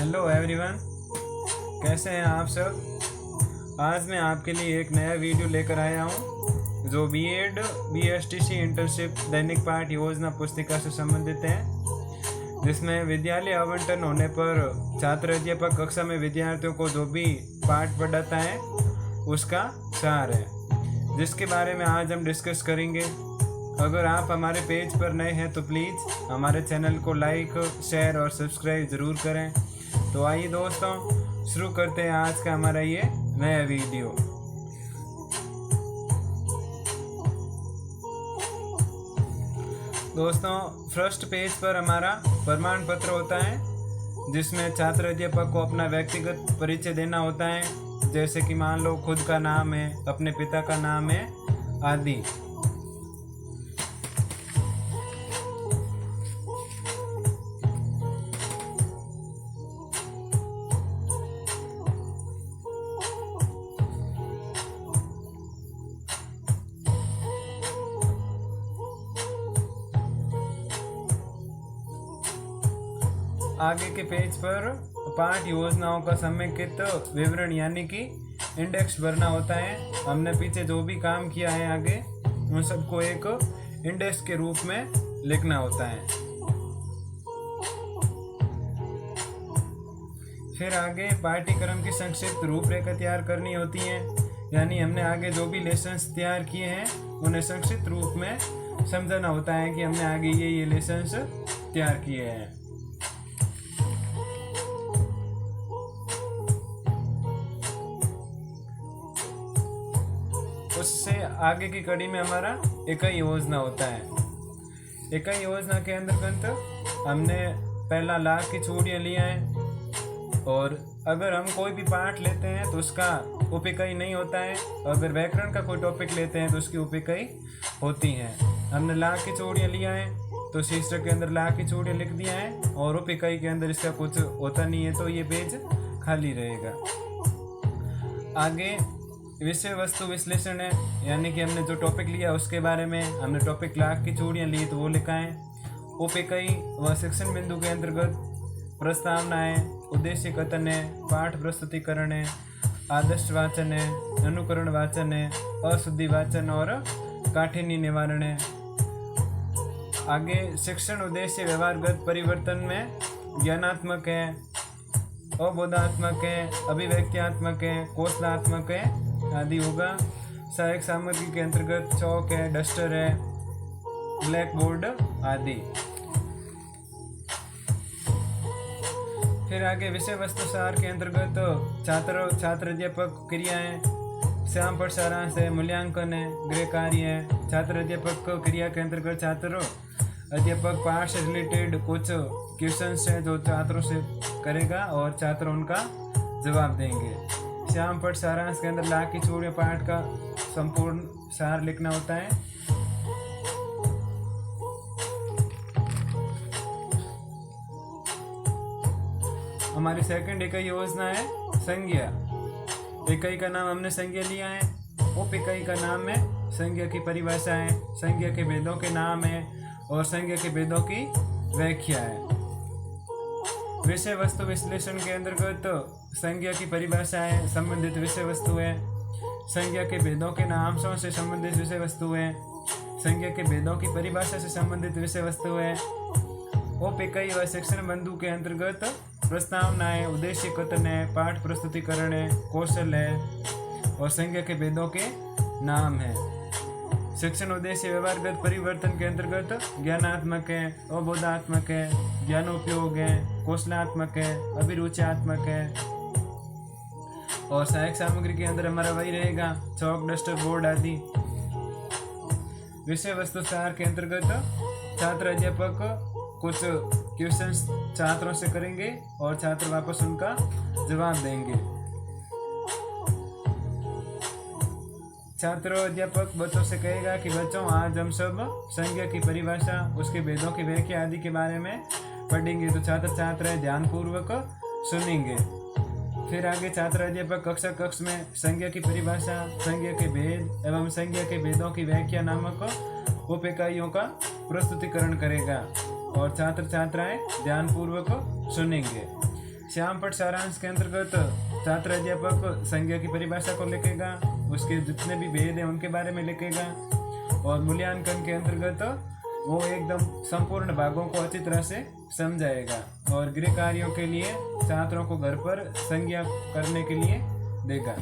Hello everyone, कैसे हैं आप सब। आज मैं आपके लिए एक नया वीडियो लेकर आया हूं जो बीएड बीएसटीसी इंटर्नशिप दैनिक पाठ योजना पुस्तिका से संबंधित है, जिसमें विद्यालय आवंटन होने पर छात्र अध्यापक कक्षा में विद्यार्थियों को जो भी पाठ पढ़ाता है उसका सार है, जिसके बारे में आज हम डिस्कस करेंगे। अगर आप हमारे पेज पर नए हैं तो प्लीज़ हमारे चैनल को लाइक, शेयर और सब्सक्राइब ज़रूर करें। तो आइए दोस्तों, शुरू करते हैं आज का हमारा ये नया वीडियो। दोस्तों, फर्स्ट पेज पर हमारा प्रमाण पत्र होता है, जिसमें छात्र अध्यापक को अपना व्यक्तिगत परिचय देना होता है, जैसे कि मान लो खुद का नाम है, अपने पिता का नाम है आदि। आगे के पेज पर पाठ योजनाओं का समेकित विवरण यानी कि इंडेक्स भरना होता है। हमने पीछे जो भी काम किया है आगे उन सबको एक इंडेक्स के रूप में लिखना होता है। फिर आगे पाठ्यक्रम की संक्षिप्त रूपरेखा तैयार करनी होती है, यानी हमने आगे जो भी लेसन्स तैयार किए हैं उन्हें संक्षिप्त रूप में समझाना होता है कि हमने आगे ये लेसन्स तैयार किए हैं। उससे आगे की कड़ी में हमारा इकाई योजना होता है। इकाई योजना के अंतर्गत हमने पहला लाख की चूड़ियाँ लिया है, और अगर हम कोई भी पाठ लेते हैं तो उसका उप इकाई नहीं होता है। अगर व्याकरण का कोई टॉपिक लेते हैं तो उसकी उप इकाई होती है। हमने लाख की चूड़ियाँ लिया है तो शीर्षक के अंदर लाख की चूड़ियाँ लिख दिया है, और उप इकाई के अंदर इसका कुछ होता नहीं है, तो ये पेज खाली रहेगा। आगे विषय वस्तु विश्लेषण है, यानी कि हमने जो टॉपिक लिया उसके बारे में। हमने टॉपिक लाख की चूड़ियाँ ली तो वो लिखा है। उप इकाई व शिक्षण बिंदु के अंतर्गत प्रस्तावना है, उद्देश्य कथन है, पाठ प्रस्तुतिकरण है, आदर्श वाचन है, अनुकरण वाचन है, अशुद्धि वाचन और काठिन्य निवारण है। आगे शिक्षण उद्देश्य व्यवहारगत परिवर्तन में ज्ञानात्मक है, अबोधात्मक है, अभिव्यक्त्यात्मक है, कौशलात्मक है आदि होगा। सहायक सामग्री के अंतर्गत चौक है, डस्टर है, ब्लैक बोर्ड आदि। फिर आगे विषय वस्तु सार के अंतर्गत छात्र अध्यापक क्रियाएं, श्याम पर सारांश है, मूल्यांकन है, गृह कार्य है। छात्र अध्यापक क्रिया के अंतर्गत छात्र अध्यापक पाठ से रिलेटेड कुछ क्वेश्चंस है जो छात्रों से करेगा और छात्र उनका जवाब देंगे। श्याम पट सारांश के अंदर लाख की चूड़ियाँ पाठ का संपूर्ण सार लिखना होता है। हमारी सेकंड इकाई योजना है संज्ञा। इकाई का नाम हमने संज्ञा लिया है। उप इकाई का नाम है संज्ञा की परिभाषा है, संज्ञा के भेदों के नाम है और संज्ञा के भेदों की व्याख्या है। विषय वस्तु विश्लेषण के अंतर्गत संज्ञा की परिभाषा है, संबंधित विषय वस्तु है, संज्ञा के भेदों के नामों से संबंधित विषय वस्तु है, संज्ञा के भेदों की परिभाषा से संबंधित विषय वस्तु है। उप इकाई व शिक्षण बिंदु के अंतर्गत प्रस्तावना है, उद्देश्य कथन है, पाठ प्रस्तुतिकरण है, कौशल है और संज्ञा के भेदों के नाम है। शिक्षण उद्देश्य व्यवहारगत परिवर्तन के अंतर्गत ज्ञानात्मक है, अबोधात्मक है, ज्ञानोपयोग है, कौशलात्मक है, अभिरुचियात्मक है। और सहायक सामग्री के अंदर हमारा वही रहेगा, चौक, डस्टर, बोर्ड आदि। विषय वस्तु सार के अंतर्गत छात्र अध्यापक कुछ क्वेश्चंस छात्रों से करेंगे और छात्र वापस उनका जवाब देंगे। छात्र अध्यापक बच्चों से कहेगा कि बच्चों, आज हम सब संज्ञा की परिभाषा, उसके भेदों की व्याख्या आदि के बारे में पढ़ेंगे। तो छात्र छात्राएं ध्यानपूर्वक सुनेंगे। फिर आगे छात्र अध्यापक कक्षा कक्ष में संज्ञा की परिभाषा, संज्ञा के भेद एवं संज्ञा के भेदों की व्याख्या नामक उप इकाइयों का प्रस्तुतिकरण करेगा और छात्र छात्राएं ध्यानपूर्वक सुनेंगे। श्यामपट सारांश के अंतर्गत छात्र अध्यापक संज्ञा की परिभाषा को लिखेगा, उसके जितने भी भेद हैं उनके बारे में लिखेगा, और मूल्यांकन के अंतर्गत वो एकदम संपूर्ण भागों को अच्छी तरह से समझाएगा, और गृह कार्यों के लिए छात्रों को घर पर संज्ञा करने के लिए देगा।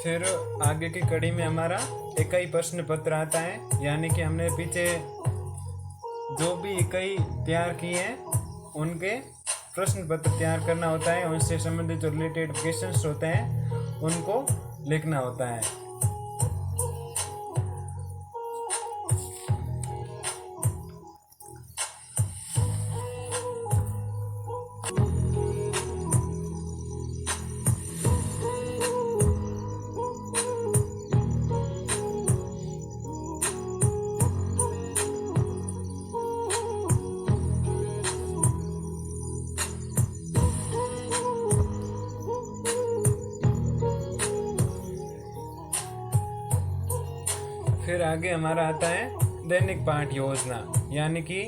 फिर आगे की कड़ी में हमारा इकाई प्रश्न पत्र आता है, यानी कि हमने पीछे जो भी इकाई तैयार किए हैं उनके प्रश्न पत्र तैयार करना होता है, उनसे संबंधित जो रिलेटेड क्वेश्चंस होते हैं उनको लिखना होता है। फिर आगे हमारा आता है दैनिक पाठ योजना, यानी कि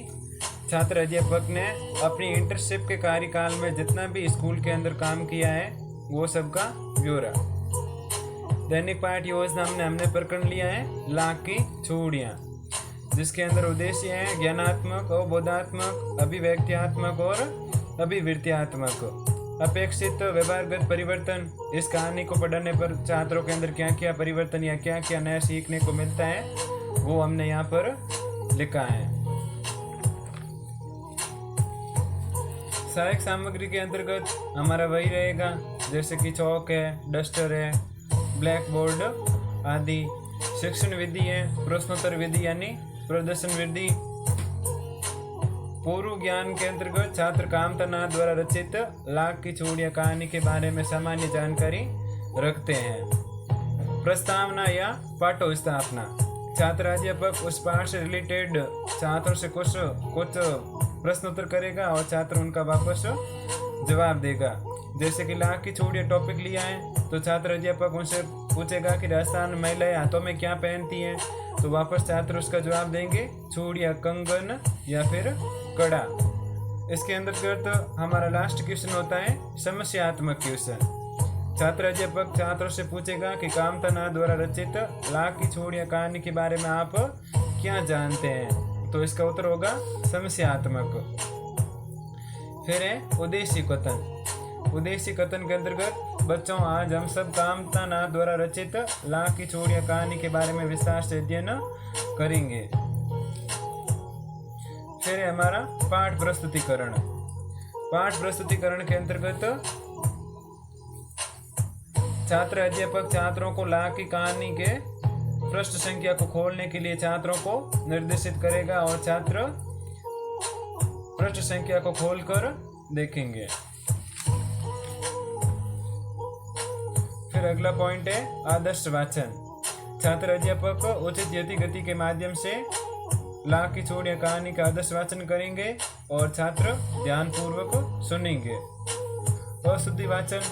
छात्र अध्यापक ने अपनी इंटर्नशिप के कार्यकाल में जितना भी स्कूल के अंदर काम किया है वो सब का ब्यौरा। दैनिक पाठ योजना में हमने प्रकरण लिया है लाख की चूड़ियाँ, जिसके अंदर उद्देश्य है ज्ञानात्मक और बोधात्मक, अभिव्यक्त्यात्मक और अभिवृत्त्यात्मक अपेक्षित व्यवहारगत परिवर्तन। इस कहानी को पढ़ने पर छात्रों के अंदर क्या क्या परिवर्तन या क्या क्या नया सीखने को मिलता है वो हमने यहाँ पर लिखा है। सहायक सामग्री के अंतर्गत हमारा वही रहेगा, जैसे कि चौक है, डस्टर है, ब्लैक बोर्ड आदि। शिक्षण विधि है, प्रश्नोत्तर विधि यानी प्रदर्शन विधि। पूर्व ज्ञान के अंतर्गत छात्र कामतानाथ द्वारा रचित लाख की चूड़ियाँ कहानी के बारे में सामान्य जानकारी रखते हैं। प्रस्तावना या पाठो स्थापना, छात्र अध्यापक उस पाठ से रिलेटेड छात्रों से कुछ प्रश्नोत्तर करेगा और छात्र उनका वापस जवाब देगा। जैसे कि लाख की चूड़ियाँ टॉपिक लिया है तो छात्र अध्यापक उनसे पूछेगा कि राजस्थान महिलाएं हाथों में क्या पहनती हैं, तो वापस छात्र उसका जवाब देंगे चूड़ियाँ, कंगन या फिर कड़ा। इसके अंतर्गत हमारा लास्ट क्वेश्चन होता है समस्यात्मक क्वेश्चन। छात्र अध्यापक छात्रों से पूछेगा कि कामतानाथ द्वारा रचित लाख की चूड़ियाँ कहानी के बारे में आप क्या जानते हैं, तो इसका उत्तर होगा समस्यात्मक। फिर है उद्देश्य कथन। उद्देश्य कथन के अंतर्गत बच्चों आज हम सब कामतानाथ द्वारा रचित लाख की चूड़ियाँ कहानी के बारे में विस्तार से अध्ययन करेंगे। फिर है हमारा पाठ प्रस्तुतिकरण। पाठ प्रस्तुतिकरण के अंतर्गत छात्र अध्यापक छात्रों को लाख की कहानी के पृष्ठ संख्या को खोलने के लिए छात्रों को निर्देशित करेगा और छात्र पृष्ठ संख्या को खोलकर देखेंगे। फिर अगला पॉइंट है आदर्श वाचन। छात्र अध्यापक उचित यति गति के माध्यम से ला की छोड़ या कहानी का आदर्श वाचन करेंगे और छात्र ध्यान पूर्वक सुनेंगे। अशुद्धि वाचन,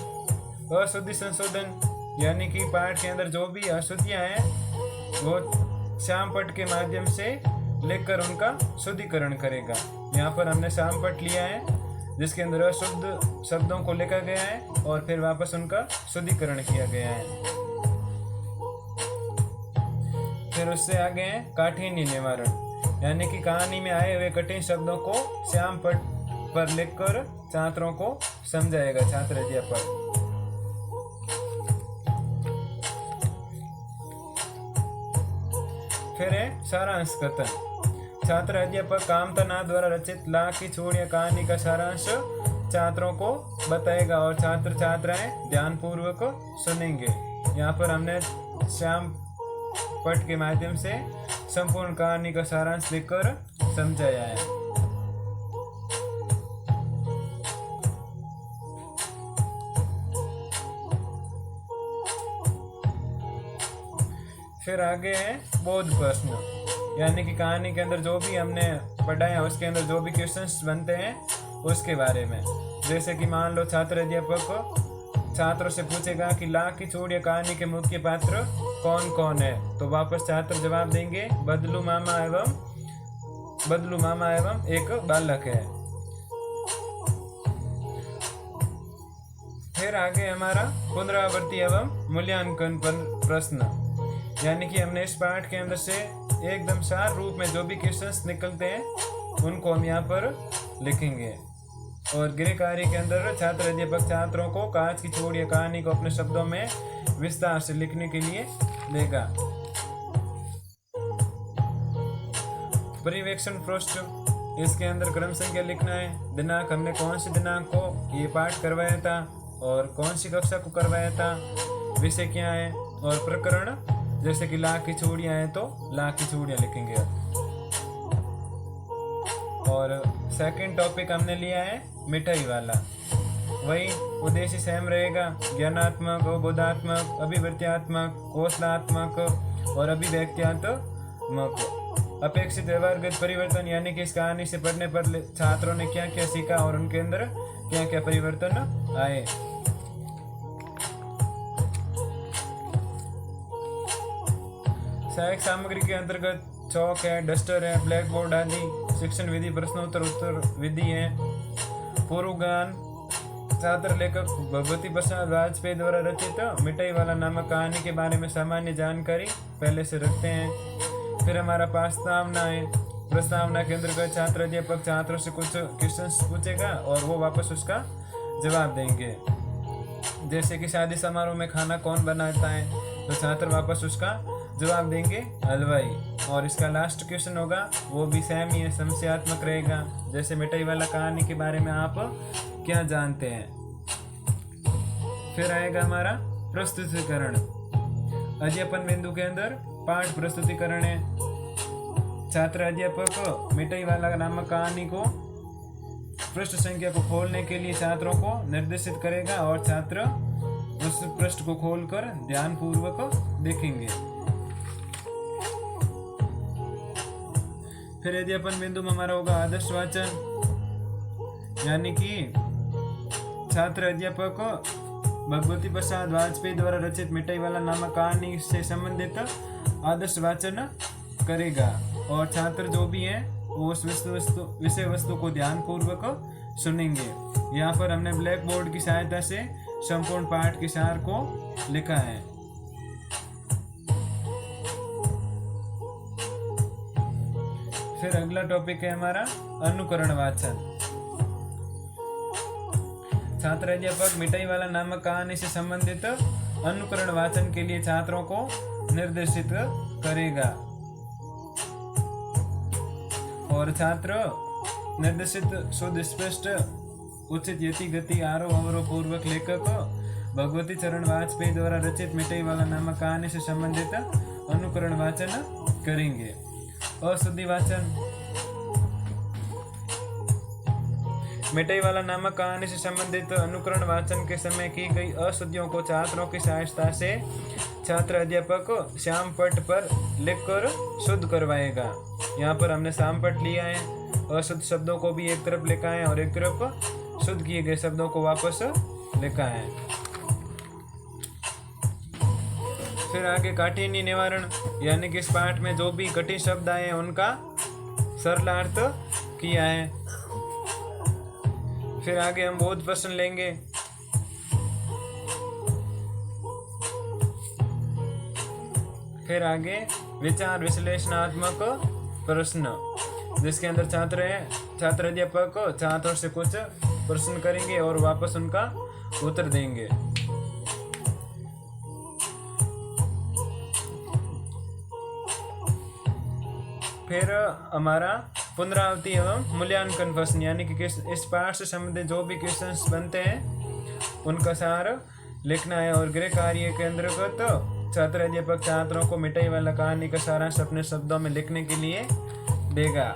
अशुद्धि संशोधन, यानी कि पाठ के अंदर जो भी अशुद्धियां हैं वो श्यामपट के माध्यम से लेकर उनका शुद्धिकरण करेगा। यहाँ पर हमने श्यामपट लिया है जिसके अंदर अशुद्ध शब्दों को लिखा गया है और फिर वापस उनका शुद्धिकरण किया गया है। फिर उससे आगे है काठिन्य निवारण, यानी कि कहानी में आए हुए कठिन शब्दों को श्यामपट पर लिखकर छात्रों को समझाएगा छात्र अध्यापक। फिर है सारांश कथन। छात्र अध्यापक कामतना द्वारा रचित ला की छोड़ या कहानी का सारांश छात्रों को बताएगा और छात्र छात्राएं ध्यान पूर्वक सुनेंगे। यहाँ पर हमने श्याम पट के माध्यम से संपूर्ण कहानी का सारांश लिखकर समझाया है। फिर आगे है बोध प्रश्न, यानी कि कहानी के अंदर जो भी हमने पढ़ा है उसके अंदर जो भी क्वेश्चंस बनते हैं उसके बारे में। जैसे कि मान लो छात्र अध्यापक छात्रों से पूछेगा कि ला की छोड़ या कहानी के मुख्य पात्र कौन कौन है, तो वापस छात्र जवाब देंगे बदलू मामा एवं एक बालक है। फिर आगे हमारा पुनरावृत्ति एवं मूल्यांकन पर प्रश्न, यानी कि हमने इस पाठ के अंदर से एकदम सार रूप में जो भी क्वेश्चंस निकलते हैं उनको हम यहाँ पर लिखेंगे। और गृह कार्य के अंदर छात्र अध्यापक छात्रों को कांच की छोड़ या कहानी को अपने शब्दों में विस्तार से लिखने के लिए देगा। परिवेक्षण पृष्ठ, इसके अंदर क्रम संख्या लिखना है, दिनांक हमने कौन सी दिनांक को ये पाठ करवाया था और कौन सी कक्षा को करवाया था, विषय क्या है, और प्रकरण जैसे कि ला की चूड़ियाँ हैं तो ला की चूड़ियाँ लिखेंगे। और सेकंड टॉपिक हमने लिया है मिठाई वाला, वही उद्देश्य सेम रहेगा, ज्ञानात्मक, बोधात्मक, अभिवृत्त्यात्मक, कौशलात्मक और अभिव्यक्त्यात्मक। अपेक्षित व्यवहारगत परिवर्तन, यानी कि इस कहानी से पढ़ने पर छात्रों ने क्या क्या सीखा और उनके अंदर क्या क्या परिवर्तन आए। सहायक सामग्री के अंतर्गत चौक है, डस्टर है, ब्लैक बोर्ड आदि, शिक्षण विधि, प्रश्नोत्तर उत्तर विधि है। पूर्वगान, छात्र लेखक भगवती प्रसाद वाजपेयी द्वारा रचित मिठाई वाला नामक कहानी के बारे में सामान्य जानकारी पहले से रखते हैं। फिर हमारा प्रस्तावना है, प्रस्तावना के अंतर्गत छात्र अध्यापक छात्रों से कुछ क्वेश्चंस पूछेगा और वो वापस उसका जवाब देंगे। जैसे कि शादी समारोह में खाना कौन बनाता है, तो छात्र वापस उसका जवाब देंगे हलवाई। और इसका लास्ट क्वेश्चन होगा वो भी सेम ही है, समस्यात्मक रहेगा, जैसे मिठाई वाला कहानी के बारे में आप क्या जानते हैं। फिर आएगा हमारा प्रस्तुतिकरण। अध्यापन बिंदु के अंदर पाठ प्रस्तुतिकरण है। छात्र अध्यापक मिठाई वाला नामक कहानी को पृष्ठ संख्या को खोलने के लिए छात्रों को निर्देशित करेगा और छात्र उस पृष्ठ को खोलकर ध्यान पूर्वक देखेंगे। फिर अध्यापन बिंदु में हमारा होगा आदर्श वाचन, यानी कि छात्र अध्यापक भगवती प्रसाद वाजपेयी द्वारा रचित मिठाई वाला नामक कहानी से संबंधित आदर्श वाचन करेगा और छात्र जो भी हैं वो उस विषय वस्तु को ध्यान पूर्वक सुनेंगे। यहाँ पर हमने ब्लैक बोर्ड की सहायता से संपूर्ण पाठ के सार को लिखा है। फिर अगला टॉपिक है हमारा अनुकरण वाचन। छात्र अध्यापक मिठाई वाला नामक कहानी से संबंधित अनुकरण वाचन के लिए छात्रों को निर्देशित करेगा और छात्र निर्देशित शुद्ध स्पष्ट उचित यति गति आरोह अवरोह पूर्वक लेखक भगवती चरण वाजपेयी द्वारा रचित मिठाई वाला नामक कहानी से संबंधित अनुकरण वाचन करेंगे। अशुद्धि वाचन, मिठाई वाला नामक कहानी से संबंधित अनुकरण वाचन के समय की गई अशुद्धियों को छात्रों की सहायता से छात्र अध्यापक श्याम पट पर लिखकर शुद्ध करवाएगा। यहाँ पर हमने श्याम पट लिया है, अशुद्ध शब्दों को भी एक तरफ लिखा है और एक तरफ शुद्ध किए गए शब्दों को वापस लिखा है। फिर आगे काठिन्य निवारण, यानी कि इस पाठ में जो भी कठिन शब्द आए हैं उनका सरलार्थ किया है। फिर आगे हम बोध प्रश्न लेंगे। फिर आगे विचार विश्लेषणात्मक प्रश्न, जिसके अंदर छात्र अध्यापक छात्रों से कुछ प्रश्न करेंगे और वापस उनका उत्तर देंगे। फिर हमारा पुनरावृत्ति एवं मूल्यांकन प्रश्न, यानी कि इस पाठ से संबंधित जो भी क्वेश्चंस बनते हैं उनका सार लिखना है। और गृह कार्य के अंतर्गत छात्र अध्यापक छात्रों को मिठाई वाला कहानी का सारांश अपने शब्दों में लिखने के लिए देगा।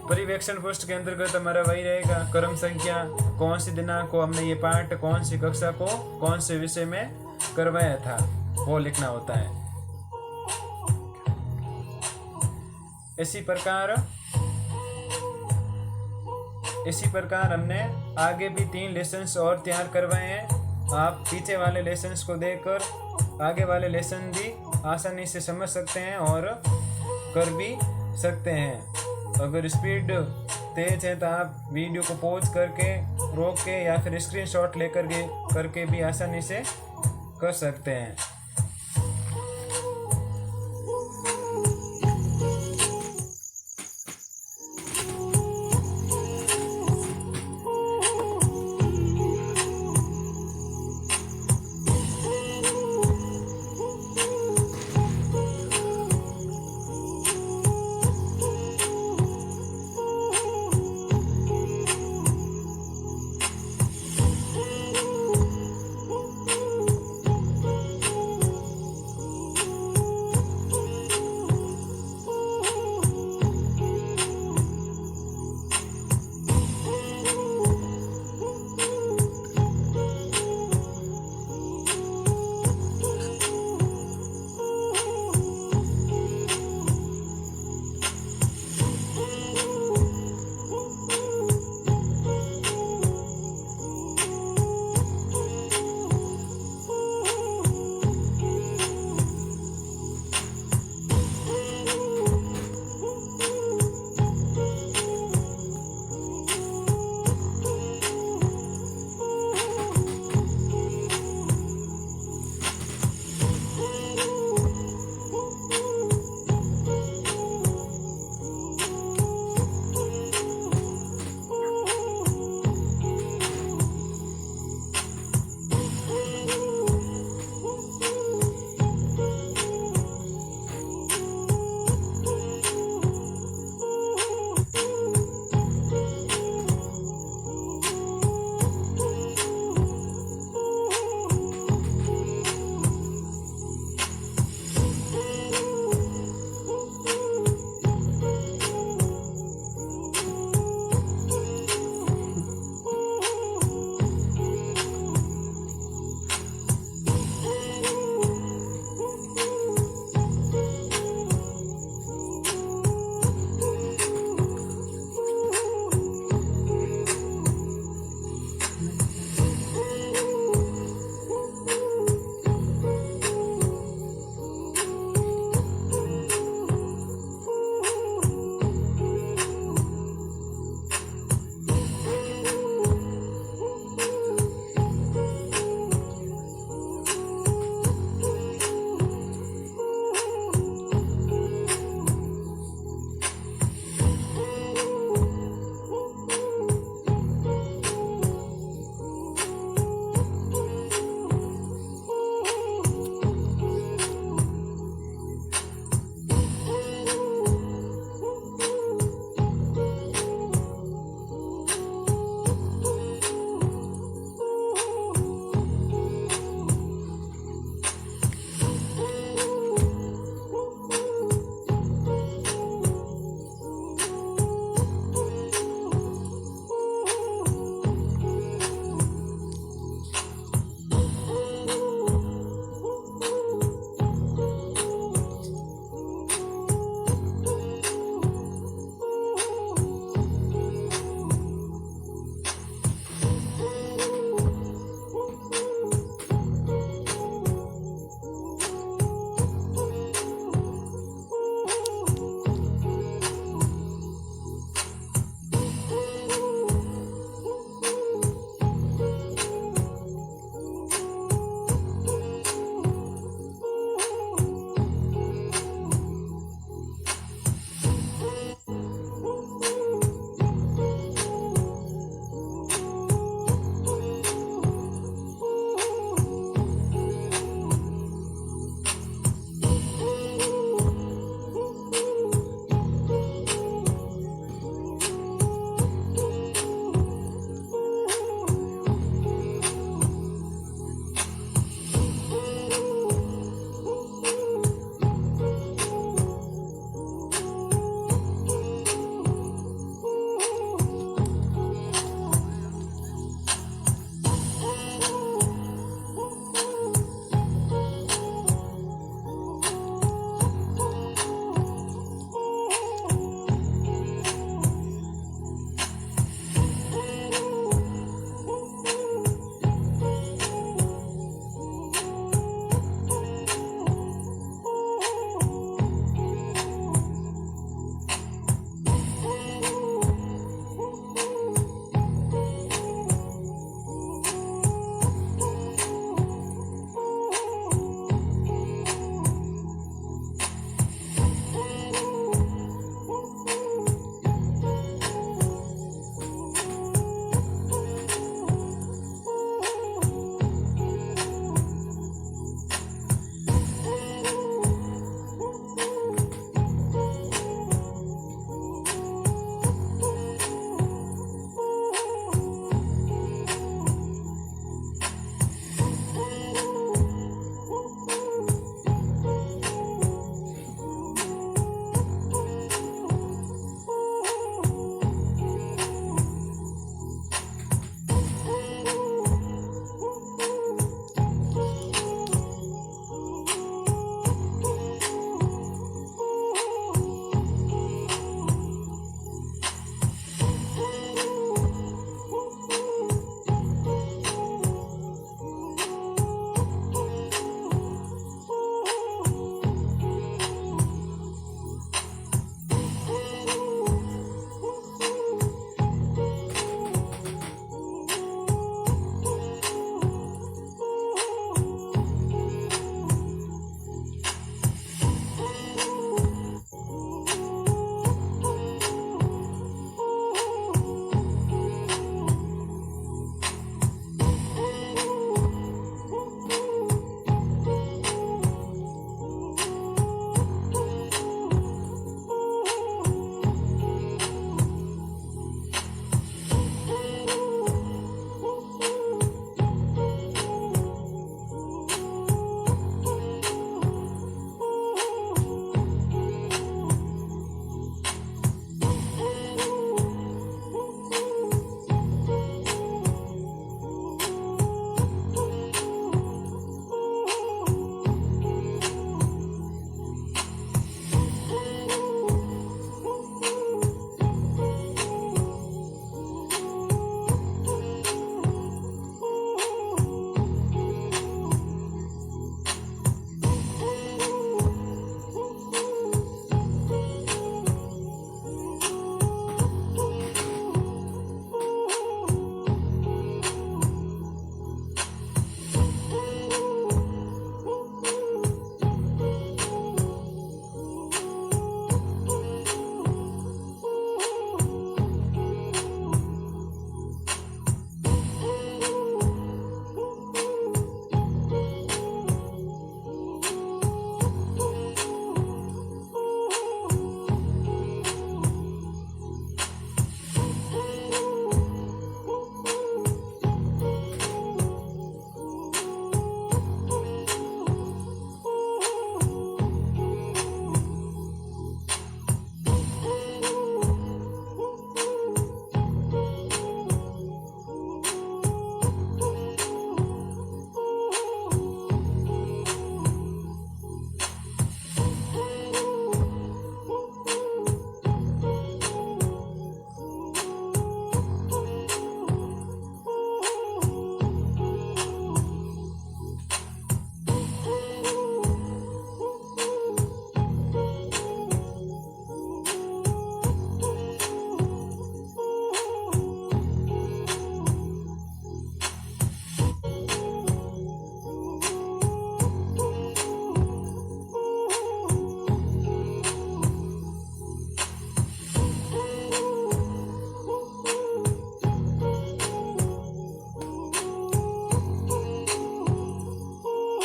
परिवेक्षण पृष्ठ के अंतर्गत हमारा वही रहेगा, क्रम संख्या, कौन सी दिनांक को हमने ये पाठ कौन सी कक्षा को कौन से विषय में करवाया था वो लिखना होता है। इसी प्रकार हमने आगे भी 3 लेसन्स और तैयार करवाए हैं। आप पीछे वाले लेसन्स को देखकर आगे वाले लेसन भी आसानी से समझ सकते हैं और कर भी सकते हैं। अगर स्पीड तेज है तो आप वीडियो को पॉज करके, रोक के या फिर स्क्रीनशॉट लेकर करके भी आसानी से कर सकते हैं।